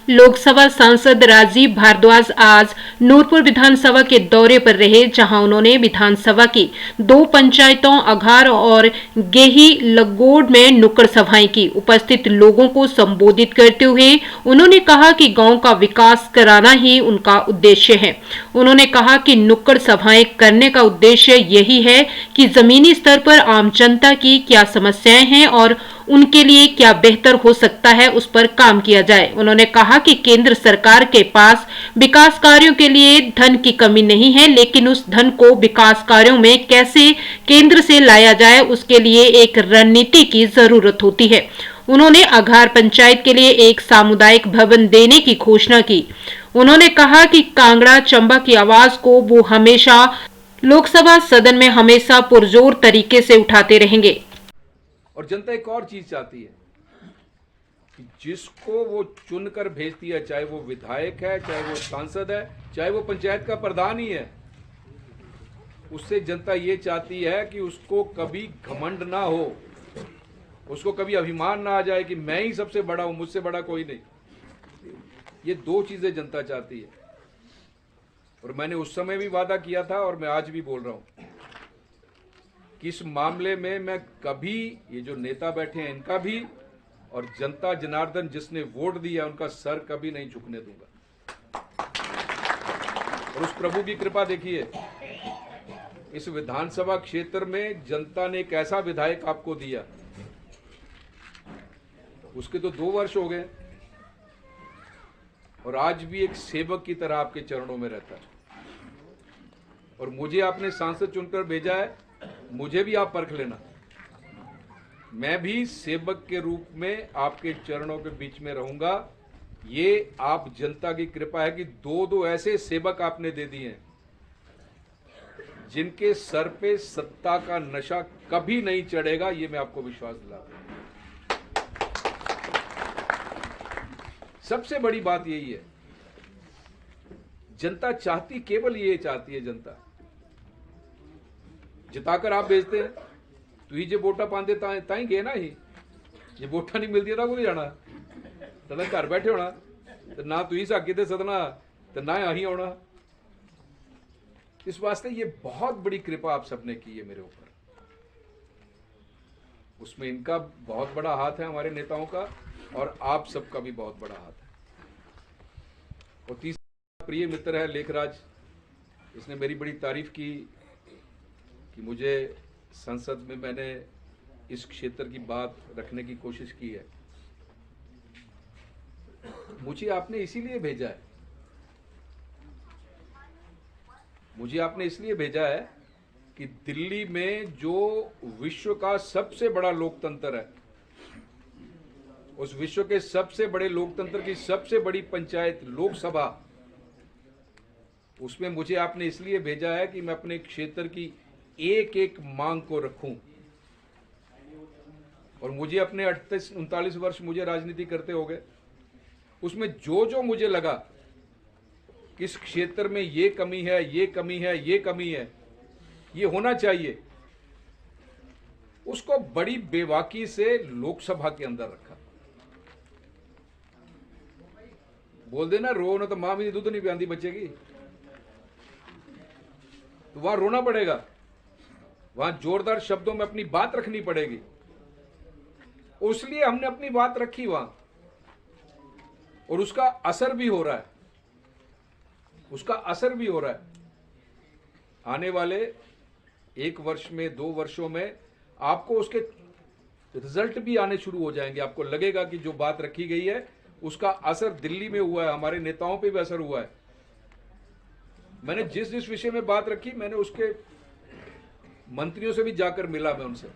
लोकसभा सांसद राजीव भारद्वाज आज नूरपुर विधानसभा के दौरे पर रहे, जहां उन्होंने विधानसभा की 2 पंचायतों अघार और गेही लग्गोड में नुक्कड़ सभाएं की। उपस्थित लोगों को संबोधित करते हुए उन्होंने कहा कि गांव का विकास कराना ही उनका उद्देश्य है। उन्होंने कहा कि नुक्कड़ सभाएं करने का उद्देश्य यही है कि जमीनी स्तर पर आम जनता की क्या समस्याएं हैं और उनके लिए क्या बेहतर हो सकता है, उस पर काम किया जाए। उन्होंने कहा कि केंद्र सरकार के पास विकास कार्यों के लिए धन की कमी नहीं है, लेकिन उस धन को विकास कार्यों में कैसे केंद्र से लाया जाए, उसके लिए एक रणनीति की जरूरत होती है। उन्होंने अघार पंचायत के लिए एक सामुदायिक भवन देने की घोषणा की। उन्होंने कहा कि कांगड़ा चंबा की आवाज को वो हमेशा लोकसभा सदन में हमेशा पुरजोर तरीके से उठाते रहेंगे। और जनता एक और चीज चाहती है कि जिसको वो चुनकर भेजती है, चाहे वो विधायक है, चाहे वो सांसद है, चाहे वो पंचायत का प्रधान ही है, उससे जनता ये चाहती है कि उसको कभी घमंड ना हो, उसको कभी अभिमान ना आ जाए कि मैं ही सबसे बड़ा हूं, मुझसे बड़ा कोई नहीं। ये 2 चीजें जनता चाहती है। और मैंने उस समय भी वादा किया था और मैं आज भी बोल रहा हूं कि इस मामले में मैं कभी, ये जो नेता बैठे हैं इनका भी और जनता जनार्दन जिसने वोट दिया उनका सर कभी नहीं झुकने दूंगा। और उस प्रभु की कृपा देखिए, इस विधानसभा क्षेत्र में जनता ने एक ऐसा विधायक आपको दिया, उसके तो 2 वर्ष हो गए और आज भी एक सेवक की तरह आपके चरणों में रहता है। और मुझे आपने सांसद चुनकर भेजा है, मुझे भी आप परख लेना। मैं भी सेवक के रूप में आपके चरणों के बीच में रहूंगा। ये आप जनता की कृपा है कि 2 ऐसे सेवक आपने दे दिए हैं जिनके सर पे सत्ता का नशा कभी नहीं चढ़ेगा। ये मैं आपको विश्वास दिलाता हूं। सबसे बड़ी बात यही है, जनता चाहती, केवल ये चाहती है, जनता जिताकर आप भेजते हैं तू ही जे वोटा पाते ताई गए ना ही, जे वोटा नहीं मिलती था कोई जाना तो घर बैठे होना, तो ना तू ही साकी ते सदना तो ना अही आना। इस वास्ते ये बहुत बड़ी कृपा आप सबने की है मेरे ऊपर। उसमें इनका बहुत बड़ा हाथ है, हमारे नेताओं का, और आप सबका भी बहुत बड़ा हाथ है। और तीसरा प्रिय मित्र है लेखराज, इसने मेरी बड़ी तारीफ की कि मुझे संसद में मैंने इस क्षेत्र की बात रखने की कोशिश की है। मुझे आपने इसीलिए भेजा है, मुझे आपने इसलिए भेजा है कि दिल्ली में जो विश्व का सबसे बड़ा लोकतंत्र है, उस विश्व के सबसे बड़े लोकतंत्र की सबसे बड़ी पंचायत लोकसभा, उसमें मुझे आपने इसलिए भेजा है कि मैं अपने क्षेत्र की एक एक मांग को रखूं। और मुझे अपने 38-39 वर्ष मुझे राजनीति करते हो गए, उसमें जो जो मुझे लगा किस क्षेत्र में ये कमी है, ये कमी है, ये कमी है, ये होना चाहिए, उसको बड़ी बेबाकी से लोकसभा के अंदर रखा। बोल देना रो ना तो मां भी दूध नहीं पियांदी बच्चे की, तो वहां रोना पड़ेगा, वहां जोरदार शब्दों में अपनी बात रखनी पड़ेगी। इसलिए हमने अपनी बात रखी वहां, और उसका असर भी हो रहा है, उसका असर भी हो रहा है। आने वाले 1 वर्ष में, 2 वर्षों में आपको उसके रिजल्ट भी आने शुरू हो जाएंगे। आपको लगेगा कि जो बात रखी गई है उसका असर दिल्ली में हुआ है, हमारे नेताओं पे भी असर हुआ है। मैंने जिस जिस विषय में बात रखी, मैंने उसके मंत्रियों से भी जाकर मिला, मैं उनसे